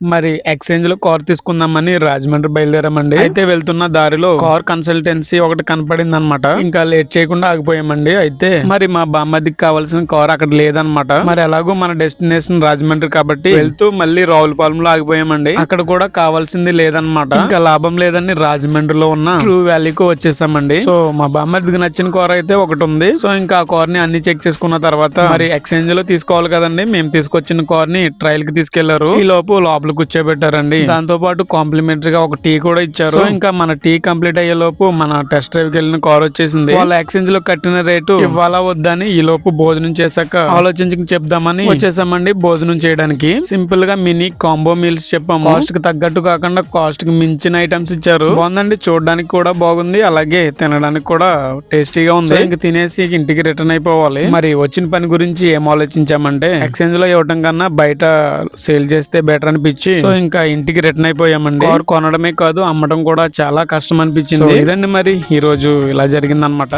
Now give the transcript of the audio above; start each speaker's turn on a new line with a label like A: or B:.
A: మరి ఎక్స్చేంజ్ లో కార్ తీసుకుందామని రాజమండ్రి బయలుదేరామండి. అయితే వెళ్తున్న దారిలో కార్ కన్సల్టెన్సీ ఒకటి కనపడింది అనమాట. ఇంకా లేట్ చేయకుండా ఆగిపోయామండి. అయితే మరి మా బామ్మదికి కావాల్సిన కార్ అక్కడ లేదనమాట. మరి ఎలాగో మన డెస్టినేషన్ రాజమండ్రి కాబట్టి వెళ్తూ మళ్ళీ రావులపాలెంలో ఆగిపోయామండి. అక్కడ కూడా కావాల్సింది లేదనమాట. ఇంకా లాభం లేదని రాజమండ్రిలో ఉన్న ట్రూ వ్యాలీకి వచ్చేసామండి. సో మా బామ్మదికి నచ్చిన కార్ అయితే ఒకటి ఉంది. సో ఇంకా ఆ కార్ ని అన్ని చెక్ చేసుకున్న తర్వాత మరి ఎక్స్చేంజ్ లో తీసుకోవాలి కదండి. మేము తీసుకొచ్చిన కార్ ని ట్రయల్ కి తీసుకెళ్లారు. ఈ లోపు లోపల కూర్చోబెట్టారండి. దాంతో పాటు కాంప్లిమెంటరీ గా ఒక టీ కూడా ఇచ్చారు. సో ఇంకా మన టీ కంప్లీట్ అయ్యే లోపు మన టెస్ట్ డ్రైవ్ కి వెళ్ళిన కార్ వచ్చేసింది. వాళ్ళ ఎక్స్చేంజ్ లో కట్టిన రేటు ఇవ్వాలా వద్దని ఈ లోపు భోజనం చేశాక ఆలోచించి చెప్దామని వచ్చేసామండి భోజనం చేయడానికి. సింపుల్ గా మినీ కాంబో మీల్స్ చెప్పాము. కాస్ట్ కి తగ్గట్టు కాకుండా కాస్ట్ కి మించిన ఐటమ్స్ ఇచ్చారు. బాగుందండి, చూడడానికి కూడా బాగుంది, అలాగే తినడానికి కూడా టేస్టీగా ఉంది. ఇంక తినేసి ఇంటికి రిటర్న్ అయిపోవాలి. మరి వచ్చిన పని గురించి ఏం ఆలోచించామంటే ఎక్స్చేంజ్ లో ఇవ్వటం కన్నా బయట సేల్ చేస్తే బెటర్ అనిపించి సో ఇంకా ఇంటికి రిటర్న్ అయిపోయామండి. కార్ కొనడమే కాదు అమ్మడం కూడా చాలా కష్టం అనిపించింది. ఇదండి మరి ఈ రోజు ఇలా జరిగిందనమాట.